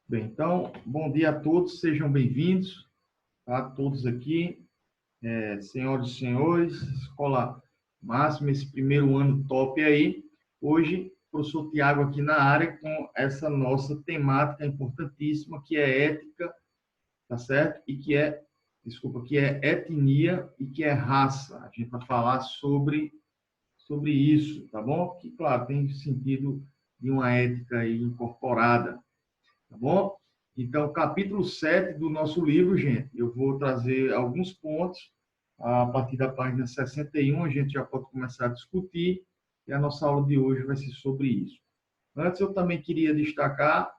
Bem, então, bom dia a todos, sejam bem-vindos, tá? Todos aqui, senhoras e senhores, Escola Máxima, esse primeiro ano top aí. Hoje, o professor Tiago aqui na área com essa nossa temática importantíssima, que é ética, tá certo? E que é etnia e que é raça. A gente vai falar sobre isso, tá bom? Que, claro, tem sentido de uma ética aí incorporada. Tá bom? Então, capítulo 7 do nosso livro, gente, eu vou trazer alguns pontos. A partir da página 61, a gente já pode começar a discutir, e a nossa aula de hoje vai ser sobre isso. Antes, eu também queria destacar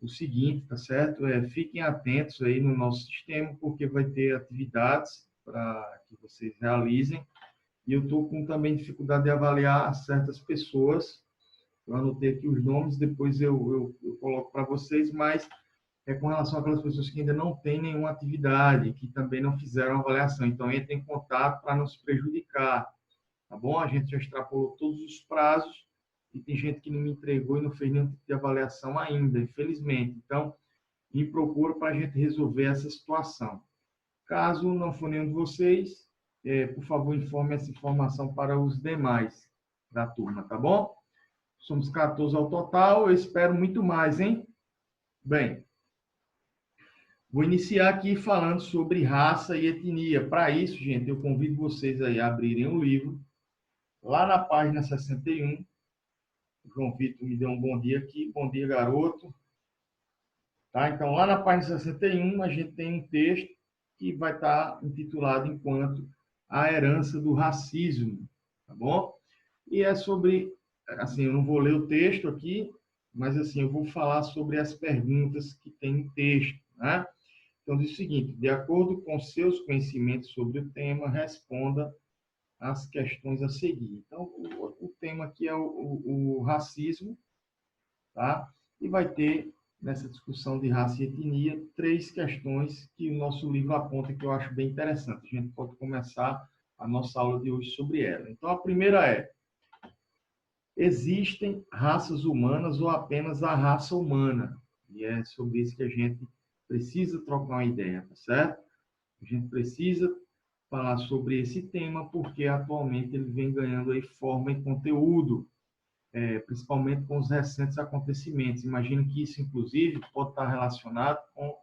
o seguinte, tá certo? Fiquem atentos aí no nosso sistema, porque vai ter atividades para que vocês realizem, e eu estou com também dificuldade de avaliar certas pessoas. Eu anotei aqui os nomes, depois eu coloco para vocês, mas com relação àquelas pessoas que ainda não têm nenhuma atividade, que também não fizeram avaliação. Então, entre em contato para não se prejudicar, tá bom? A gente já extrapolou todos os prazos e tem gente que não me entregou e não fez nenhum tipo de avaliação ainda, infelizmente. Então, me procura para a gente resolver essa situação. Caso não for nenhum de vocês, por favor, informe essa informação para os demais da turma, tá bom? Somos 14 ao total, eu espero muito mais, hein? Bem, vou iniciar aqui falando sobre raça e etnia. Para isso, gente, eu convido vocês aí a abrirem o livro, lá na página 61. O João Vitor me deu um bom dia aqui. Bom dia, garoto. Tá? Então, lá na página 61, a gente tem um texto que vai estar intitulado enquanto A Herança do Racismo. Tá bom? E é sobre, assim, eu não vou ler o texto aqui, mas assim, eu vou falar sobre as perguntas que tem no texto, né? Então, diz o seguinte: de acordo com seus conhecimentos sobre o tema, responda às questões a seguir. Então, o tema aqui é o racismo, tá? E vai ter, nessa discussão de raça e etnia, 3 questões que o nosso livro aponta que eu acho bem interessante. A gente pode começar a nossa aula de hoje sobre ela. Então, a primeira é: existem raças humanas ou apenas a raça humana? E é sobre isso que a gente precisa trocar uma ideia, tá certo? A gente precisa falar sobre esse tema porque atualmente ele vem ganhando aí forma e conteúdo, principalmente com os recentes acontecimentos. Imagino que isso, inclusive, pode estar relacionado com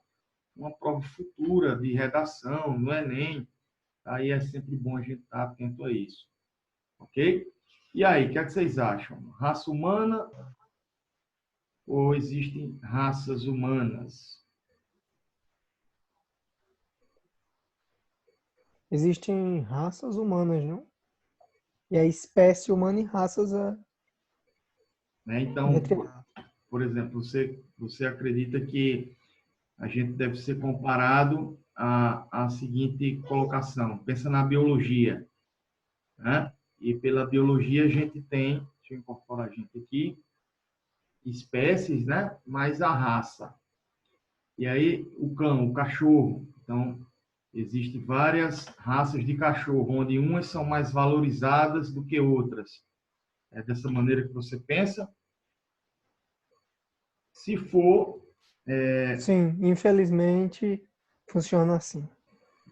uma prova futura de redação no Enem. Aí é sempre bom a gente estar atento a isso. Ok? E aí, o que é que vocês acham? Raça humana ou existem raças humanas? Existem raças humanas, não? E a espécie humana e raças Né? Então, entre por exemplo, você acredita que a gente deve ser comparado à seguinte colocação: pensa na biologia, né? E pela biologia a gente tem, deixa eu incorporar a gente aqui, espécies, né? Mais a raça. E aí o cão, o cachorro. Então, existem várias raças de cachorro, onde umas são mais valorizadas do que outras. É dessa maneira que você pensa? Se for, Sim, infelizmente funciona assim.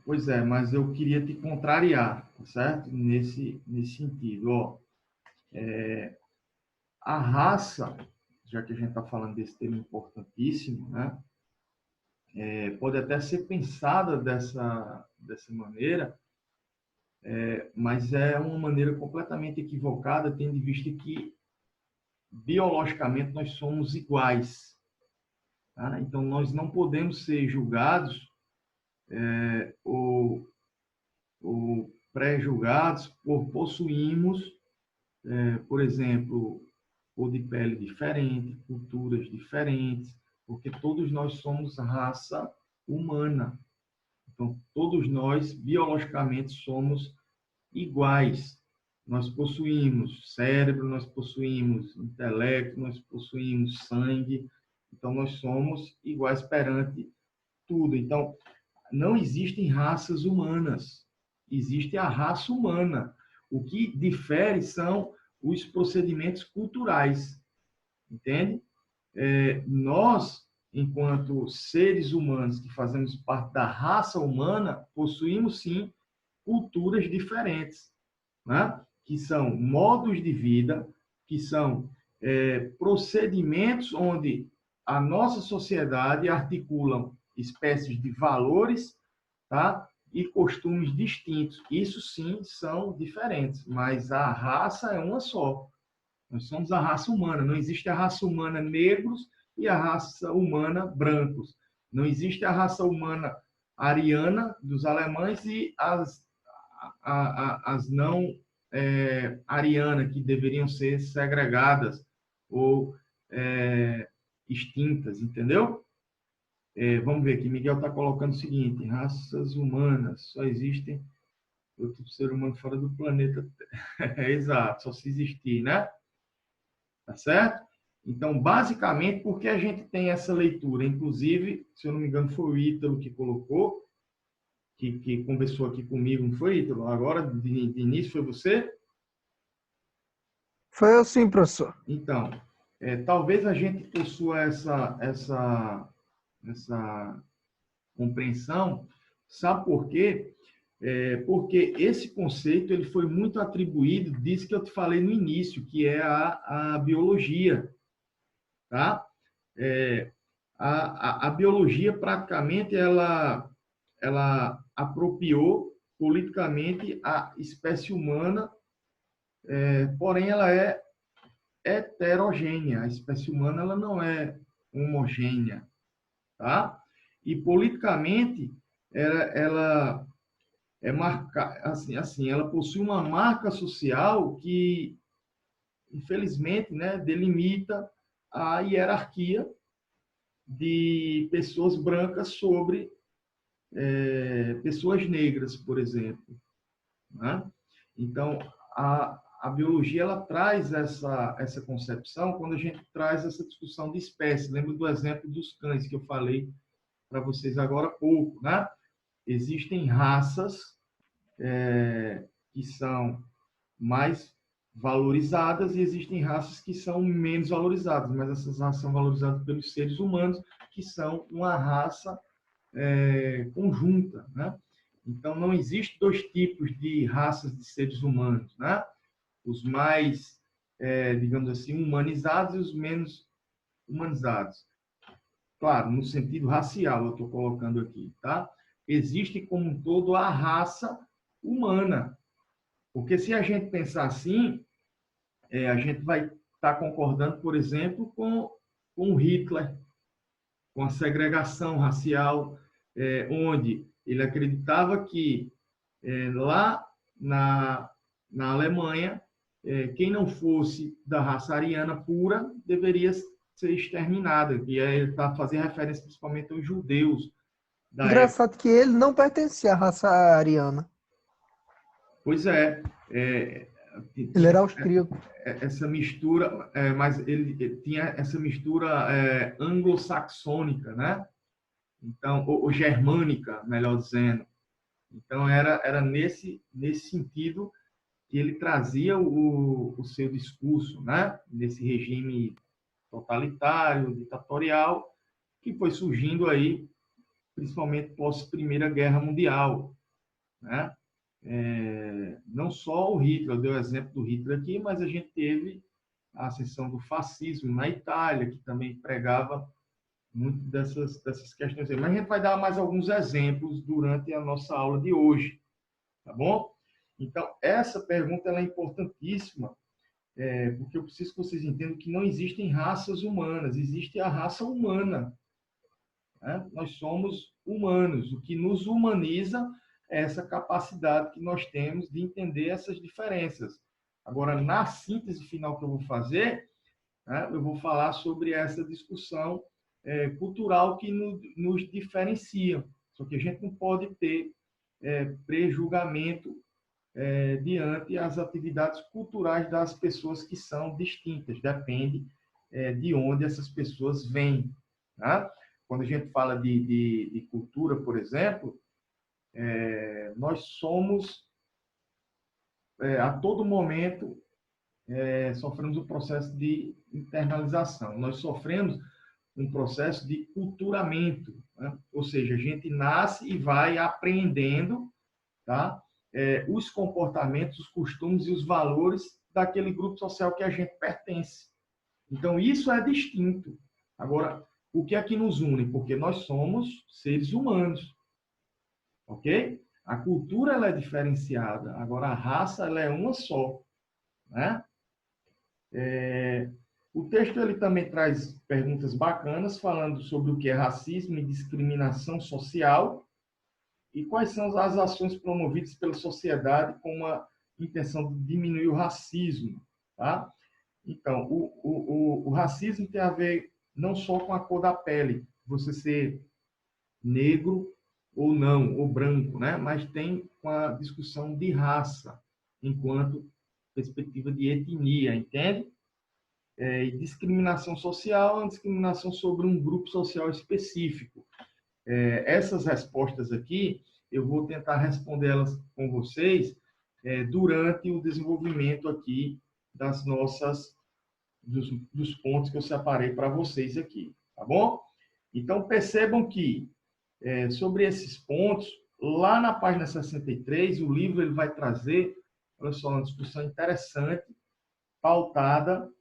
pois é, mas eu queria te contrariar, tá certo? Nesse sentido, ó. A raça, já que a gente está falando desse tema importantíssimo, né? Pode até ser pensada dessa maneira, mas é uma maneira completamente equivocada, tendo em vista que biologicamente nós somos iguais. Tá? Então, nós não podemos ser julgados ou, ou pré-julgados por possuirmos, por exemplo, cor de pele diferente, culturas diferentes, porque todos nós somos raça humana. Então, todos nós, biologicamente, somos iguais. Nós possuímos cérebro, nós possuímos intelecto, nós possuímos sangue. Então, nós somos iguais perante tudo. Então, não existem raças humanas. Existe a raça humana. O que difere são os procedimentos culturais. Entende? Nós enquanto seres humanos que fazemos parte da raça humana, possuímos sim culturas diferentes, né? Que são modos de vida, que são procedimentos onde a nossa sociedade articula espécies de valores, tá? E costumes distintos. Isso sim são diferentes, mas a raça é uma só. Nós somos a raça humana. Não existe a raça humana negros e a raça humana brancos. Não existe a raça humana ariana dos alemães e as não arianas, que deveriam ser segregadas ou extintas, entendeu? Vamos ver aqui, Miguel está colocando o seguinte: raças humanas, só existem outro ser humano fora do planeta. Exato, só se existir, né? Tá certo? Então, basicamente, por que a gente tem essa leitura? Inclusive, se eu não me engano, foi o Ítalo que colocou, que conversou aqui comigo, não foi, Ítalo? Agora, de início, foi você? Foi eu sim, professor. Então, talvez a gente possua essa compreensão, sabe por quê? Porque esse conceito ele foi muito atribuído, disso que eu te falei no início, que é a biologia, tá? A biologia praticamente ela apropriou politicamente a espécie humana, porém ela é heterogênea. A espécie humana ela não é homogênea, tá? E politicamente ela é marca assim, ela possui uma marca social que infelizmente, né, delimita a hierarquia de pessoas brancas sobre pessoas negras, por exemplo, né? Então, a biologia ela traz essa concepção quando a gente traz essa discussão de espécie. Lembra do exemplo dos cães que eu falei para vocês agora há pouco, né? Existem raças que são mais valorizadas e existem raças que são menos valorizadas, mas essas raças são valorizadas pelos seres humanos, que são uma raça conjunta, né? Então, não existe dois tipos de raças de seres humanos, né? Os mais, digamos assim, humanizados e os menos humanizados. Claro, no sentido racial, eu estou colocando aqui, tá? Existe como um todo a raça humana. Porque se a gente pensar assim, a gente vai estar concordando, por exemplo, com Hitler, com a segregação racial, onde ele acreditava que lá na Alemanha, quem não fosse da raça ariana pura deveria ser exterminada. E aí ele está fazendo referência principalmente aos judeus da época. Engraçado que ele não pertencia à raça ariana. Pois Ele tinha era austríaco. essa mistura, mas ele tinha essa mistura anglo-saxônica, né? Então, ou germânica, melhor dizendo. Então, era nesse sentido que ele trazia o seu discurso, né? Nesse regime totalitário, ditatorial, que foi surgindo aí, principalmente pós Primeira Guerra Mundial, né? Não só o Hitler, eu dei o exemplo do Hitler aqui, mas a gente teve a ascensão do fascismo na Itália, que também pregava muito dessas questões. Mas a gente vai dar mais alguns exemplos durante a nossa aula de hoje, tá bom? Então, essa pergunta ela é importantíssima, porque eu preciso que vocês entendam que não existem raças humanas, existe a raça humana, né? Nós somos humanos. O que nos humaniza é essa capacidade que nós temos de entender essas diferenças. Agora, na síntese final que eu vou fazer, né, eu vou falar sobre essa discussão cultural que nos diferencia. Só que a gente não pode ter prejulgamento diante as atividades culturais das pessoas que são distintas. Depende de onde essas pessoas vêm. Tá? Quando a gente fala de cultura, por exemplo, nós somos, a todo momento, sofremos o processo de internalização. Nós sofremos um processo de culturamento, né? Ou seja, a gente nasce e vai aprendendo, tá? Os comportamentos, os costumes e os valores daquele grupo social que a gente pertence. Então, isso é distinto. Agora, o que é que nos une? Porque nós somos seres humanos, ok? A cultura ela é diferenciada, agora a raça ela é uma só, né? O texto ele também traz perguntas bacanas falando sobre o que é racismo e discriminação social e quais são as ações promovidas pela sociedade com a intenção de diminuir o racismo, tá? Então, o racismo tem a ver não só com a cor da pele, você ser negro ou não, ou branco, né? Mas tem com a discussão de raça, enquanto perspectiva de etnia, entende? E discriminação social é uma discriminação sobre um grupo social específico. Essas respostas aqui, eu vou tentar respondê-las com vocês durante o desenvolvimento aqui das nossas dos pontos que eu separei para vocês aqui, tá bom? Então, percebam que, sobre esses pontos, lá na página 63, o livro ele vai trazer, olha só, uma discussão interessante, pautada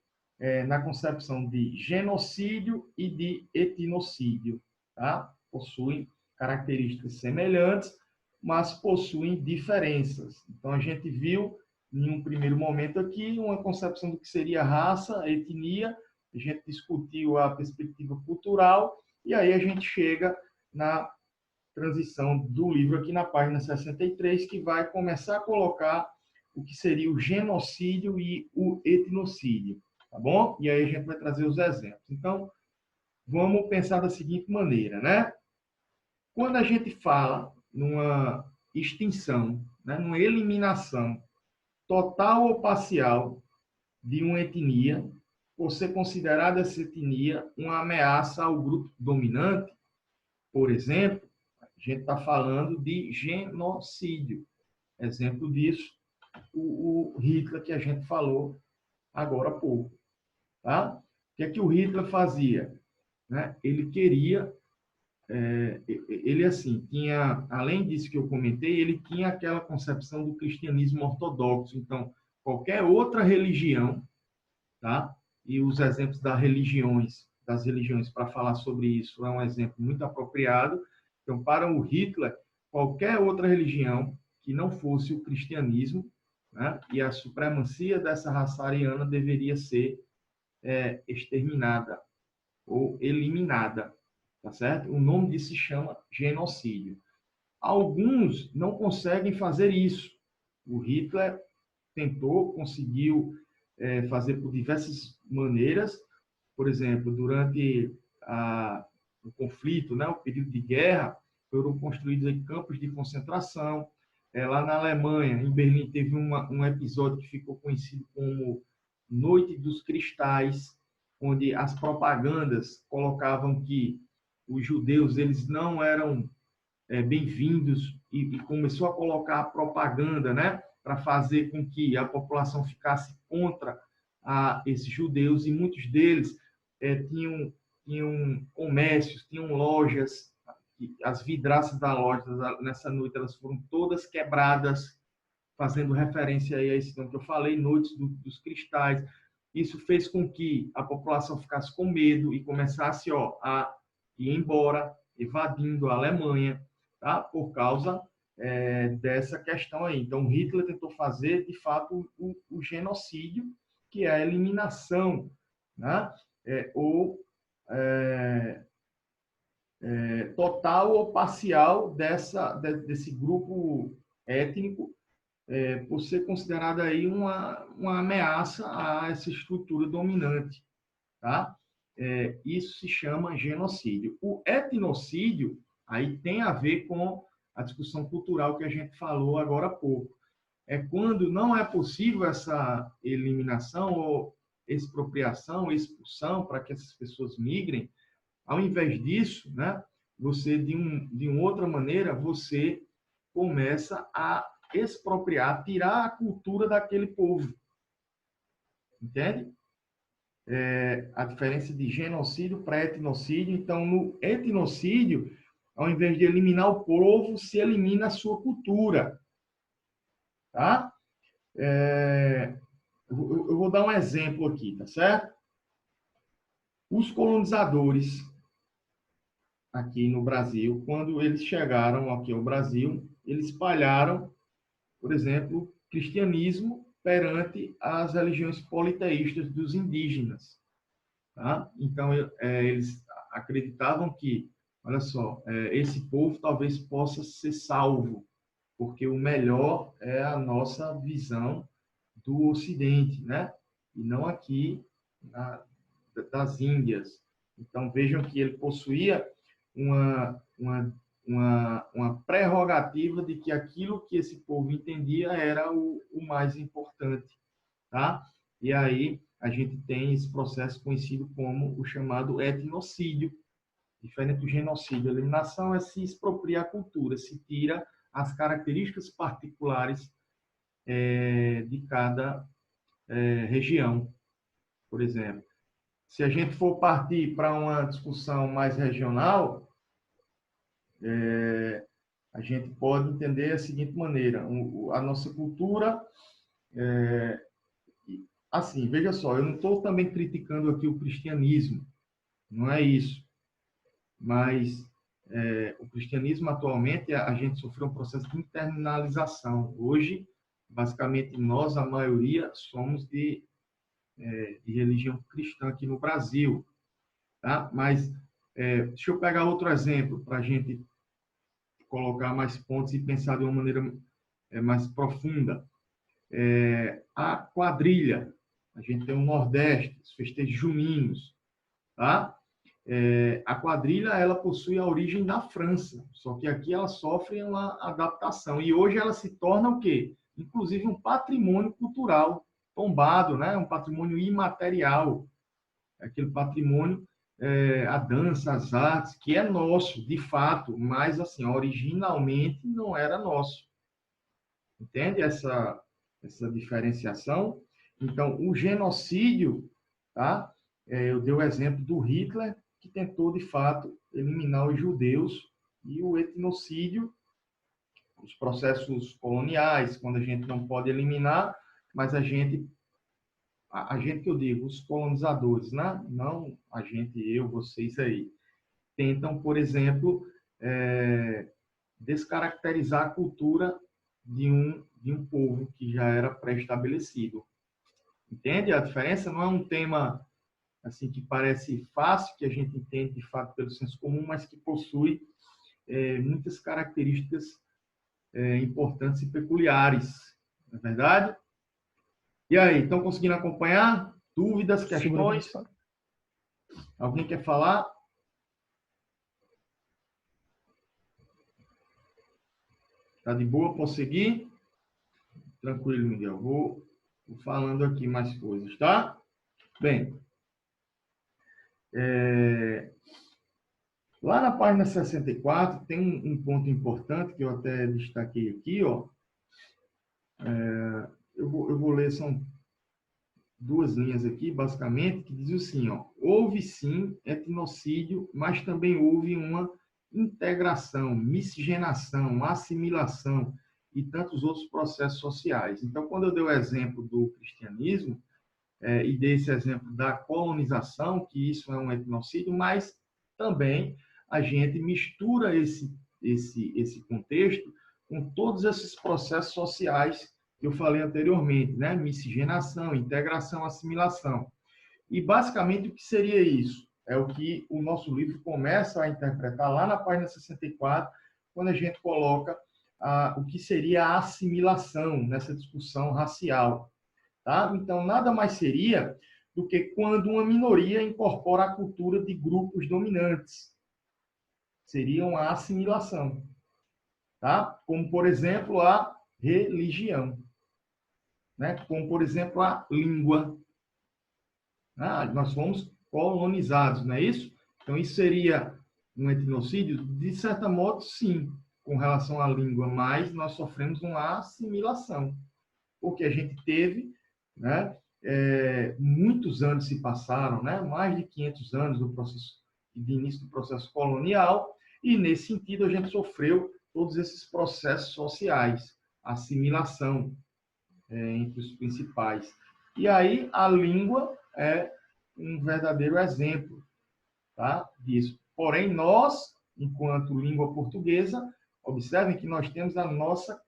na concepção de genocídio e de etnocídio, tá? Possuem características semelhantes, mas possuem diferenças. Então, a gente viu, em um primeiro momento aqui, uma concepção do que seria raça, etnia, a gente discutiu a perspectiva cultural, e aí a gente chega na transição do livro aqui na página 63, que vai começar a colocar o que seria o genocídio e o etnocídio, tá bom? E aí a gente vai trazer os exemplos. Então, vamos pensar da seguinte maneira, né? Quando a gente fala numa extinção, né, numa eliminação total ou parcial de uma etnia, por ser considerada essa etnia uma ameaça ao grupo dominante, por exemplo, a gente está falando de genocídio. Exemplo disso, o Hitler que a gente falou agora há pouco. Tá? O que é que o Hitler fazia? Né? Ele queria, ele assim, tinha, além disso que eu comentei, ele tinha aquela concepção do cristianismo ortodoxo. Então, qualquer outra religião, tá? E os exemplos das religiões para falar sobre isso é um exemplo muito apropriado. Então, para o Hitler, qualquer outra religião que não fosse o cristianismo, né, e a supremacia dessa raça ariana deveria ser exterminada ou eliminada, tá certo? O nome disso se chama genocídio. Alguns não conseguem fazer isso. O Hitler tentou, conseguiu fazer por diversas maneiras. Por exemplo, durante o conflito, né, o período de guerra, foram construídos aí campos de concentração. Lá na Alemanha, em Berlim, teve um episódio que ficou conhecido como Noite dos Cristais, onde as propagandas colocavam que os judeus eles não eram bem-vindos e começou a colocar propaganda, né, para fazer com que a população ficasse contra esses judeus, e muitos deles tinham comércios, tinham lojas, as vidraças da loja nessa noite elas foram todas quebradas, fazendo referência aí a esse nome que eu falei, Noites dos Cristais. Isso fez com que a população ficasse com medo e começasse a ir embora, evadindo a Alemanha, tá? Por causa dessa questão aí. Então, Hitler tentou fazer, de fato, o genocídio, que é a eliminação, né? Total ou parcial desse grupo étnico, por ser considerada aí uma ameaça a essa estrutura dominante, tá? Isso se chama genocídio. O etnocídio aí tem a ver com a discussão cultural que a gente falou agora há pouco. É quando não é possível essa eliminação ou expropriação, expulsão para que essas pessoas migrem. Ao invés disso, né, você de uma outra maneira você começa a expropriar, tirar a cultura daquele povo. Entende? a diferença de genocídio para etnocídio. Então, no etnocídio, ao invés de eliminar o povo, se elimina a sua cultura. Tá? Eu vou dar um exemplo aqui, tá certo? Os colonizadores aqui no Brasil, quando eles chegaram aqui ao Brasil, eles espalharam, por exemplo, o cristianismo perante as religiões politeístas dos indígenas. Tá? Então, eles acreditavam que, olha só, esse povo talvez possa ser salvo, porque o melhor é a nossa visão do Ocidente, né? E não aqui das Índias. Então, vejam que ele possuía uma prerrogativa de que aquilo que esse povo entendia era o mais importante, tá? E aí a gente tem esse processo conhecido como o chamado etnocídio, diferente do genocídio. A eliminação é se expropria a cultura, se tira as características particulares de cada região, por exemplo. Se a gente for partir para uma discussão mais regional, a gente pode entender da seguinte maneira: a nossa cultura, assim, veja só, eu não estou também criticando aqui o cristianismo, não é isso, mas o cristianismo atualmente a gente sofreu um processo de internalização. Hoje, basicamente, nós, a maioria, somos de religião cristã aqui no Brasil, tá? Mas deixa eu pegar outro exemplo para a gente colocar mais pontos e pensar de uma maneira mais profunda. A quadrilha, a gente tem o Nordeste, os festejos juninos, tá? A quadrilha, ela possui a origem na França, só que aqui ela sofre uma adaptação e hoje ela se torna o quê? Inclusive um patrimônio cultural tombado, né? Um patrimônio imaterial, aquele patrimônio, a dança, as artes, que é nosso, de fato, mas assim, originalmente não era nosso. Entende essa diferenciação? Então, o genocídio, tá? Eu dei o exemplo do Hitler, que tentou, de fato, eliminar os judeus, e o etnocídio, os processos coloniais, quando a gente não pode eliminar, mas a gente que eu digo, os colonizadores, né? Não a gente, eu, vocês aí, tentam, por exemplo, descaracterizar a cultura de um povo que já era pré-estabelecido. Entende a diferença? Não é um tema assim que parece fácil, que a gente entende de fato pelo senso comum, mas que possui muitas características importantes e peculiares. Não é verdade? E aí, estão conseguindo acompanhar? Dúvidas, questões? Alguém quer falar? Tá de boa? Posso seguir? Tranquilo, Miguel. Vou falando aqui mais coisas, tá? Bem, lá na página 64 tem um ponto importante que eu até destaquei aqui, ó. Eu vou ler, são duas linhas aqui, basicamente, que diz assim, ó: houve sim etnocídio, mas também houve uma integração, miscigenação, assimilação e tantos outros processos sociais. Então, quando eu dei o exemplo do cristianismo, e dei esse exemplo da colonização, que isso é um etnocídio, mas também a gente mistura esse contexto com todos esses processos sociais que eu falei anteriormente, né? Miscigenação, integração, assimilação. E, basicamente, o que seria isso? É o que o nosso livro começa a interpretar lá na página 64, quando a gente coloca o que seria a assimilação nessa discussão racial. Tá? Então, nada mais seria do que quando uma minoria incorpora a cultura de grupos dominantes. Seria uma assimilação. Tá? Como, por exemplo, a religião. Né? Como, por exemplo, a língua. Nós fomos colonizados, não é isso? Então, isso seria um etnocídio? De certa modo, sim, com relação à língua, mas nós sofremos uma assimilação, porque a gente teve, né, muitos anos se passaram, né? Mais de 500 anos do processo, de início do processo colonial, e nesse sentido a gente sofreu todos esses processos sociais, assimilação entre os principais. E aí a língua é um verdadeiro exemplo, tá, disso. Porém, nós, enquanto língua portuguesa, observem que nós temos a nossa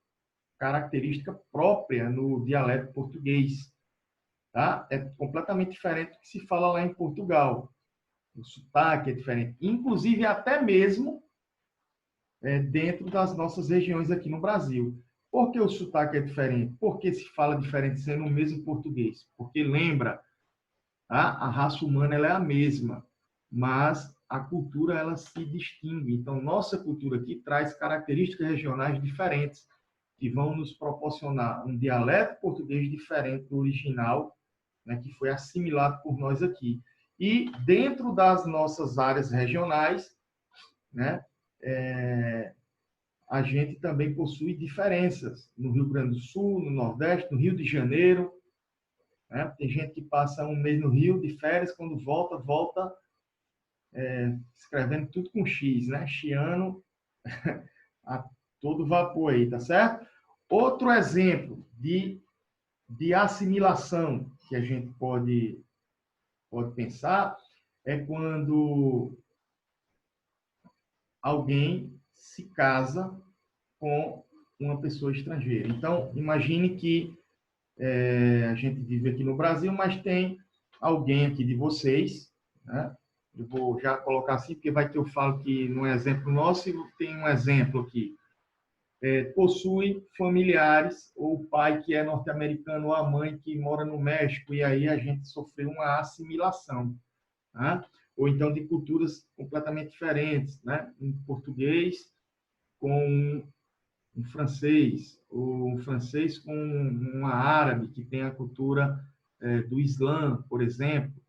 característica própria no dialeto português. Tá? É completamente diferente do que se fala lá em Portugal. O sotaque é diferente. Inclusive, até mesmo dentro das nossas regiões aqui no Brasil. Por que o sotaque é diferente? Por que se fala diferente sendo o mesmo português? Porque lembra, tá? A raça humana ela é a mesma, mas a cultura ela se distingue. Então, nossa cultura aqui traz características regionais diferentes, que vão nos proporcionar um dialeto português diferente do original, né, que foi assimilado por nós aqui. E dentro das nossas áreas regionais, né, a gente também possui diferenças. No Rio Grande do Sul, no Nordeste, no Rio de Janeiro, né, tem gente que passa um mês no Rio de férias, quando volta escrevendo tudo com X, né? Chiano a todo vapor aí, tá certo? Outro exemplo de assimilação que a gente pode pensar é quando alguém se casa com uma pessoa estrangeira. Então, imagine que a gente vive aqui no Brasil, mas tem alguém aqui de vocês, né? Eu vou já colocar assim, porque vai que eu falo que não é exemplo nosso, e tem um exemplo aqui. Possui familiares, ou o pai que é norte-americano, ou a mãe que mora no México, e aí a gente sofreu uma assimilação, né? Ou então de culturas completamente diferentes, né? Um português com um francês, ou um francês com uma árabe, que tem a cultura do Islã, por exemplo,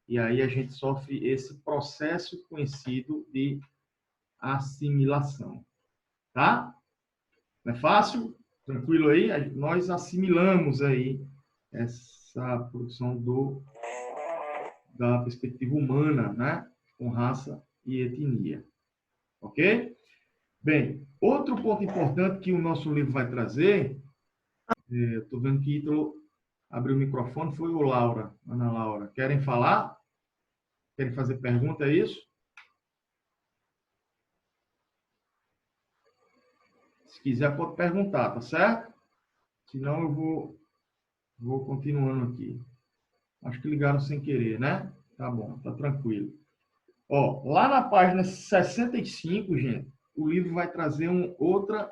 e aí a gente sofre esse processo conhecido de assimilação, tá? Não é fácil? Tranquilo aí? Nós assimilamos aí essa produção da perspectiva humana, né? Com raça e etnia. Ok? Bem, outro ponto importante que o nosso livro vai trazer, eu estou vendo que Ítalo abriu o microfone, foi o Laura, Ana Laura. Querem falar? Querem fazer pergunta, é isso? Se quiser, pode perguntar, tá certo? Senão eu vou continuando aqui. Acho que ligaram sem querer, né? Tá bom, tá tranquilo. Ó, lá na página 65, gente, o livro vai trazer outra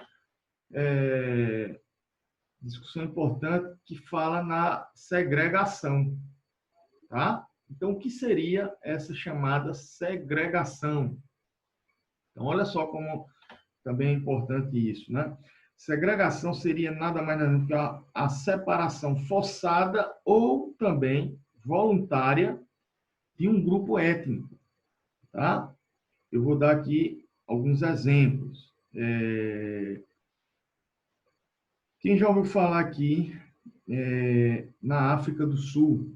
discussão importante que fala na segregação, tá? Então, o que seria essa chamada segregação? Então, olha só como também é importante isso, né? Segregação seria nada mais nada do que a separação forçada ou também voluntária de um grupo étnico, tá? Eu vou dar aqui alguns exemplos. Quem já ouviu falar aqui na África do Sul?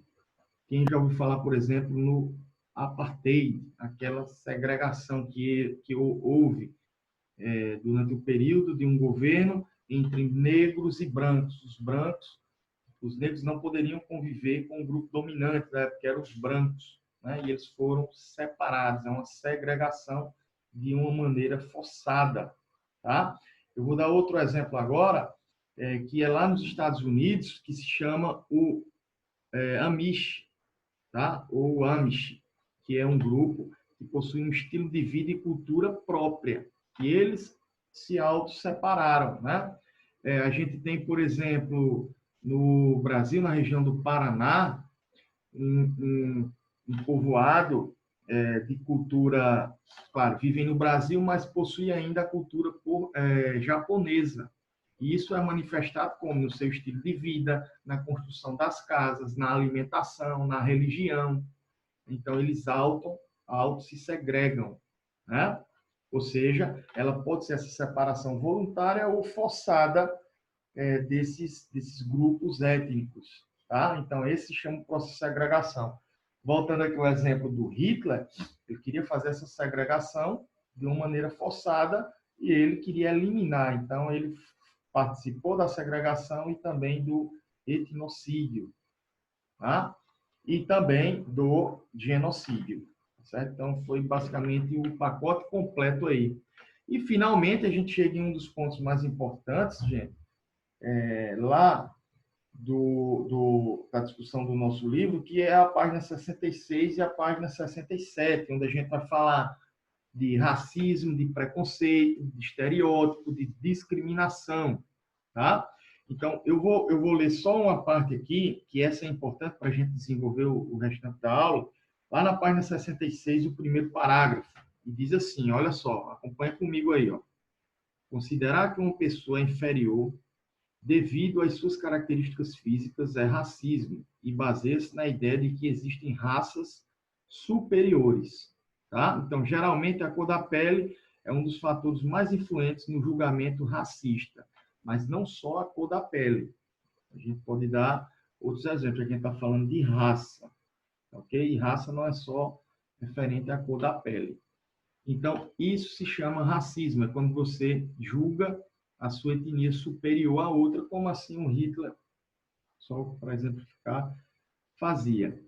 Quem já ouviu falar, por exemplo, no apartheid, aquela segregação que houve durante o período de um governo entre negros e brancos. Os negros não poderiam conviver com o grupo dominante da época, que eram os brancos, né? E eles foram separados. É uma segregação de uma maneira forçada, tá? Eu vou dar outro exemplo agora, que é lá nos Estados Unidos, que se chama o Amish, tá? Ou Amish, que é um grupo que possui um estilo de vida e cultura própria, que eles se auto-separaram, né? A gente tem, por exemplo, no Brasil, na região do Paraná, um povoado de cultura, claro, vivem no Brasil, mas possui ainda a cultura japonesa. E isso é manifestado como no seu estilo de vida, na construção das casas, na alimentação, na religião. Então, eles auto se segregam, né? Ou seja, ela pode ser essa separação voluntária ou forçada desses grupos étnicos, tá? Então, esse se chama o processo de segregação. Voltando aqui ao exemplo do Hitler, ele queria fazer essa segregação de uma maneira forçada e ele queria eliminar. Então, ele participou da segregação e também do etnocídio, tá? E também do genocídio, certo? Então, foi basicamente o pacote completo aí. E, finalmente, a gente chega em um dos pontos mais importantes, gente, lá da discussão do nosso livro, que é a página 66 e a página 67, onde a gente vai falar de racismo, de preconceito, de estereótipo, de discriminação, tá? Então, eu vou ler só uma parte aqui, que essa é importante para a gente desenvolver o restante da aula, lá na página 66, o primeiro parágrafo, e diz assim, olha só, acompanha comigo aí, ó. Considerar que uma pessoa é inferior devido às suas características físicas é racismo e baseia-se na ideia de que existem raças superiores, tá? Então, geralmente, a cor da pele é um dos fatores mais influentes no julgamento racista, mas não só a cor da pele. A gente pode dar outros exemplos. Aqui a gente está falando de raça, ok? E raça não é só referente à cor da pele. Então, isso se chama racismo, é quando você julga a sua etnia superior à outra, como assim um Hitler, só para exemplificar, fazia.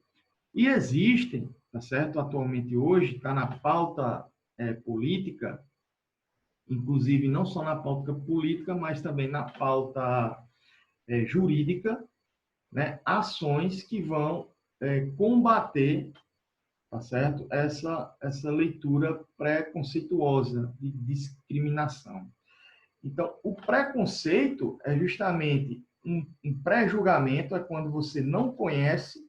E existem, tá certo? Atualmente hoje, está na pauta política, inclusive não só na pauta política, mas também na pauta jurídica, né? Ações que vão combater, tá certo? Essa leitura preconceituosa de discriminação. Então, o preconceito é justamente um pré-julgamento, é quando você não conhece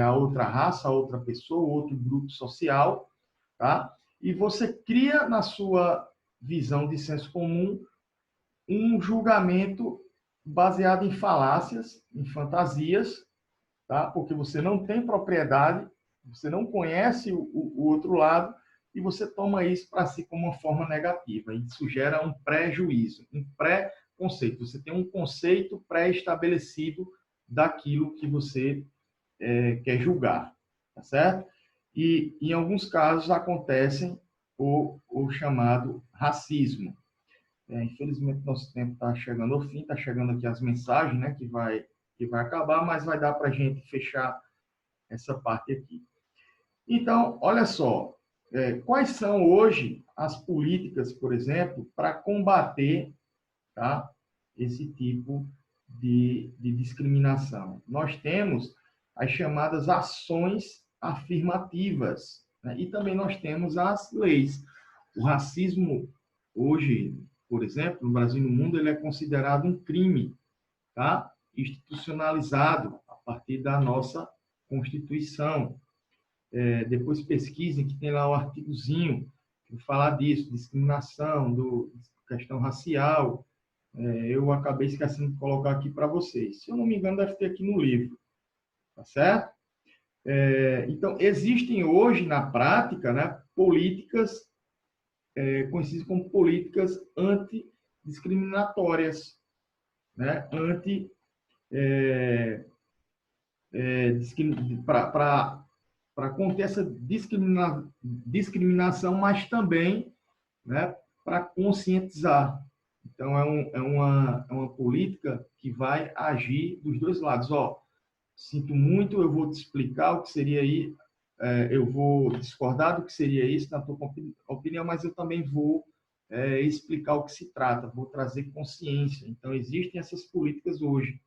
a outra raça, a outra pessoa, outro grupo social, tá? E você cria na sua visão de senso comum um julgamento baseado em falácias, em fantasias, tá? Porque você não tem propriedade, você não conhece o outro lado, e você toma isso para si como uma forma negativa. Isso gera um pré-juízo, um pré-conceito. Você tem um conceito pré-estabelecido daquilo que você quer julgar, tá certo? E, em alguns casos, acontecem o chamado racismo. Infelizmente, nosso tempo está chegando ao fim, está chegando aqui as mensagens, né, que vai acabar, mas vai dar para a gente fechar essa parte aqui. Então, olha só, quais são hoje as políticas, por exemplo, para combater, tá, esse tipo de discriminação? Nós temos as chamadas ações afirmativas, né? E também nós temos as leis. O racismo, hoje, por exemplo, no Brasil e no mundo, ele é considerado um crime, tá? Institucionalizado a partir da nossa Constituição. Depois pesquisem, que tem lá o artigozinho que fala disso, discriminação, questão racial. Eu acabei esquecendo de colocar aqui para vocês. Se eu não me engano, deve ter aqui no livro. Tá certo? Então, existem hoje, na prática, né, políticas conhecidas como políticas antidiscriminatórias, né, para conter essa discriminação, mas também, né, para conscientizar. Então, é uma política que vai agir dos dois lados. Ó, sinto muito, eu vou te explicar o que seria aí, eu vou discordar do que seria isso na tua opinião, mas eu também vou explicar o que se trata, vou trazer consciência. Então, existem essas políticas hoje,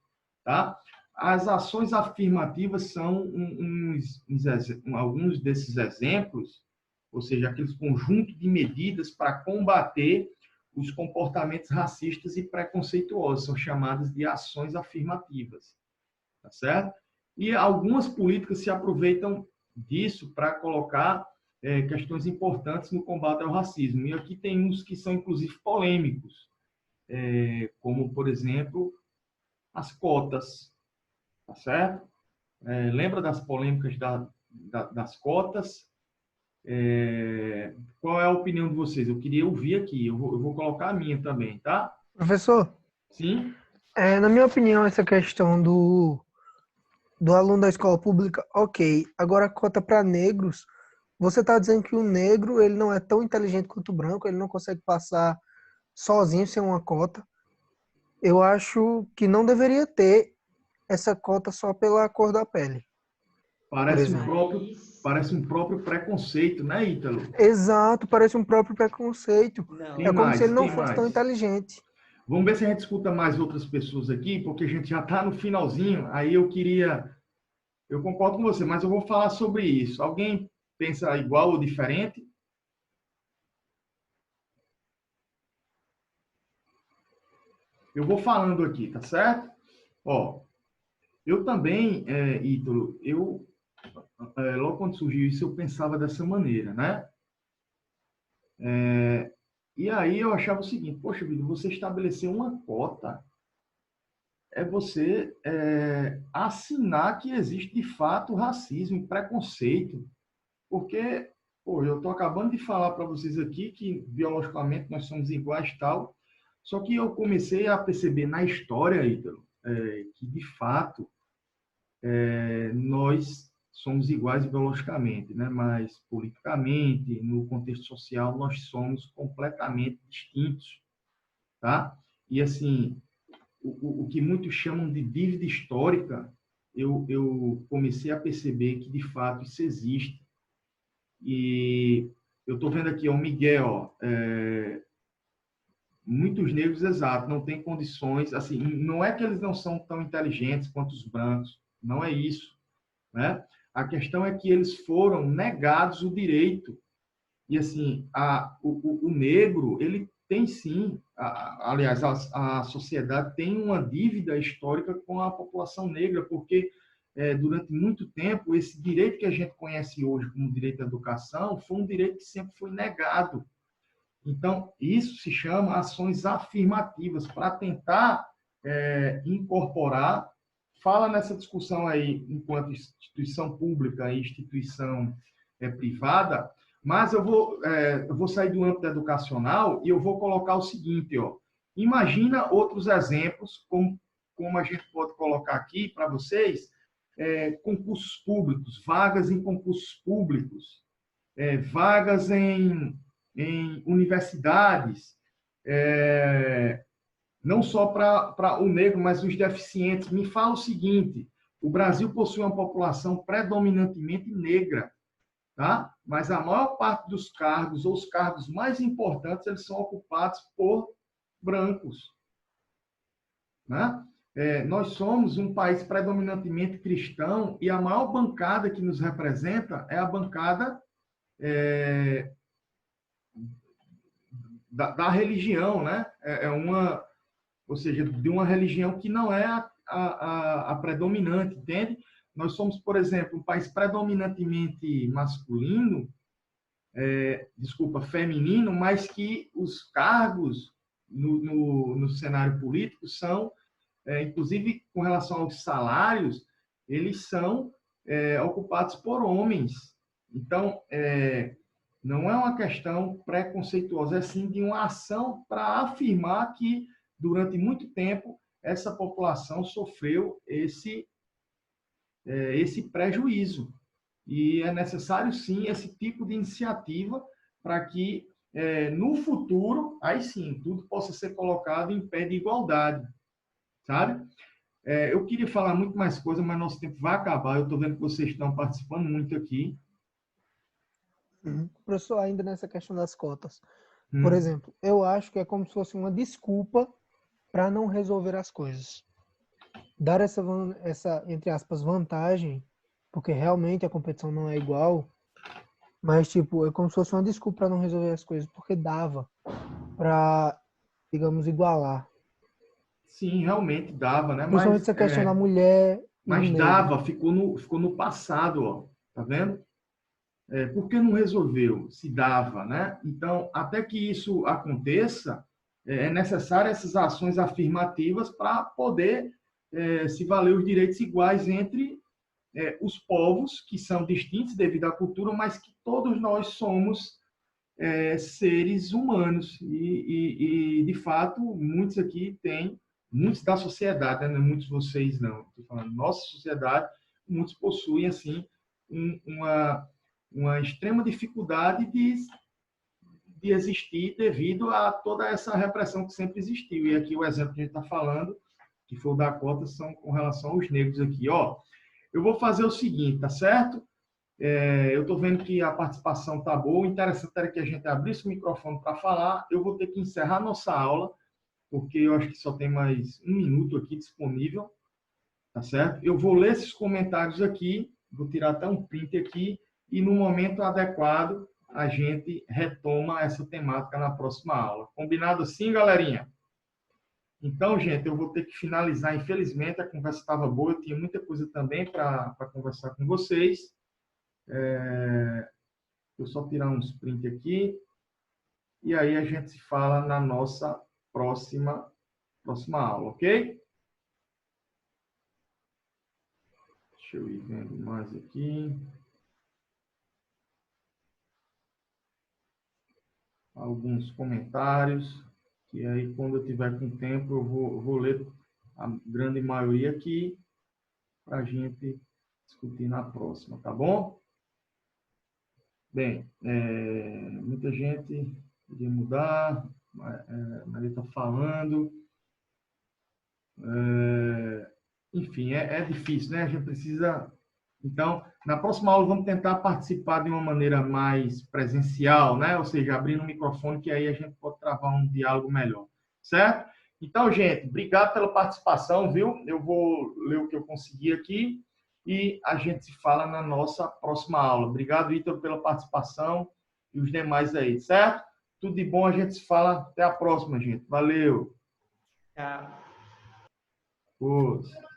tá? As ações afirmativas são alguns desses exemplos, ou seja, aqueles conjuntos de medidas para combater os comportamentos racistas e preconceituosos, são chamadas de ações afirmativas, tá certo? E algumas políticas se aproveitam disso para colocar questões importantes no combate ao racismo. E aqui tem uns que são, inclusive, polêmicos, como, por exemplo, as cotas, tá certo? Lembra das polêmicas das cotas? Qual é a opinião de vocês? Eu queria ouvir aqui, eu vou colocar a minha também, tá? Professor, Sim? na minha opinião, essa questão Do aluno da escola pública, ok. Agora, a cota para negros, você está dizendo que o negro ele não é tão inteligente quanto o branco, ele não consegue passar sozinho sem uma cota. Eu acho que não deveria ter essa cota só pela cor da pele, por Parece um exemplo. próprio, parece um próprio preconceito, né, Ítalo? Exato, parece um próprio preconceito. Não, É Quem como se mais? ele não Quem fosse tão mais? inteligente. Vamos ver se a gente escuta mais outras pessoas aqui, porque a gente já está no finalzinho. Aí eu queria. Eu concordo com você, mas eu vou falar sobre isso. Alguém pensa igual ou diferente? Eu vou falando aqui, tá certo? Ó, eu também, Ítalo, logo quando surgiu isso, eu pensava dessa maneira, né? E aí eu achava o seguinte, poxa vida, você estabelecer uma cota é você assinar que existe de fato racismo e preconceito. Porque, pô, eu estou acabando de falar para vocês aqui que biologicamente nós somos iguais e tal, só que eu comecei a perceber na história, Ítalo, que de fato nós somos iguais biologicamente, né? Mas politicamente, no contexto social, nós somos completamente distintos, tá? E assim, o que muitos chamam de dívida histórica, eu comecei a perceber que de fato isso existe. E eu estou vendo aqui, ó, o Miguel, ó, muitos negros, exato, não têm condições, assim, não é que eles não são tão inteligentes quanto os brancos, não é isso, né? A questão é que eles foram negados o direito. E, assim, o negro, ele tem sim, aliás, a sociedade tem uma dívida histórica com a população negra, porque durante muito tempo, esse direito que a gente conhece hoje como direito à educação foi um direito que sempre foi negado. Então, isso se chama ações afirmativas para tentar incorporar. Fala nessa discussão aí, enquanto instituição pública e instituição privada, mas eu vou sair do âmbito educacional e eu vou colocar o seguinte, ó. Imagina outros exemplos, como a gente pode colocar aqui para vocês, concursos públicos, vagas em concursos públicos, vagas em universidades, não só para o negro, mas os deficientes. Me fala o seguinte, o Brasil possui uma população predominantemente negra, tá? Mas a maior parte dos cargos, ou os cargos mais importantes, eles são ocupados por brancos, né? Nós somos um país predominantemente cristão e a maior bancada que nos representa é a bancada da religião, né? Ou seja, de uma religião que não é a predominante, entende? Nós somos, por exemplo, um país predominantemente masculino, feminino, mas que os cargos no cenário político são, inclusive com relação aos salários, eles são ocupados por homens. Então, não é uma questão preconceituosa, é sim de uma ação para afirmar que, durante muito tempo, essa população sofreu esse prejuízo. E é necessário, sim, esse tipo de iniciativa para que, no futuro, aí sim, tudo possa ser colocado em pé de igualdade, sabe? Eu queria falar muito mais coisa, mas nosso tempo vai acabar. Eu estou vendo que vocês estão participando muito aqui. Professor, ainda nessa questão das cotas. Por Hum. exemplo, eu acho que é como se fosse uma desculpa para não resolver as coisas. Dar essa, entre aspas, vantagem, porque realmente a competição não é igual, mas, tipo, é como se fosse uma desculpa para não resolver as coisas, porque dava para, digamos, igualar. Sim, realmente dava, né? Principalmente essa questão da mulher e do Mas negro. dava, ficou no passado, ó, tá vendo? Por que não resolveu? Se dava, né? Então, até que isso aconteça, é necessário essas ações afirmativas para poder se valer os direitos iguais entre os povos, que são distintos devido à cultura, mas que todos nós somos seres humanos. E, de fato, muitos aqui têm, muitos da sociedade, né? Muitos de vocês não, estou falando, nossa sociedade muitos possuem, assim, uma extrema dificuldade de existir devido a toda essa repressão que sempre existiu. E aqui o exemplo que a gente está falando, que foi o da cota, são com relação aos negros aqui. Ó, eu vou fazer o seguinte, tá certo? Eu estou vendo que a participação está boa. O interessante era que a gente abrisse o microfone para falar. Eu vou ter que encerrar nossa aula, porque eu acho que só tem mais 1 minuto aqui disponível, tá certo? Eu vou ler esses comentários aqui, vou tirar até um print aqui, e no momento adequado a gente retoma essa temática na próxima aula. Combinado assim, galerinha? Então, gente, eu vou ter que finalizar. Infelizmente, a conversa estava boa, eu tinha muita coisa também para conversar com vocês. Vou só tirar uns print aqui. E aí a gente se fala na nossa próxima aula, ok? Deixa eu ir vendo mais aqui. Alguns comentários, que aí quando eu tiver com tempo eu vou ler a grande maioria aqui para a gente discutir na próxima, tá bom? Bem, muita gente podia mudar, Maria está falando, enfim, é difícil, né? A gente precisa... Então, na próxima aula, vamos tentar participar de uma maneira mais presencial, né? Ou seja, abrindo o microfone, que aí a gente pode travar um diálogo melhor, certo? Então, gente, obrigado pela participação, viu? Eu vou ler o que eu consegui aqui e a gente se fala na nossa próxima aula. Obrigado, Ítalo, pela participação e os demais aí, certo? Tudo de bom, a gente se fala. Até a próxima, gente. Valeu! Tchau. Pois.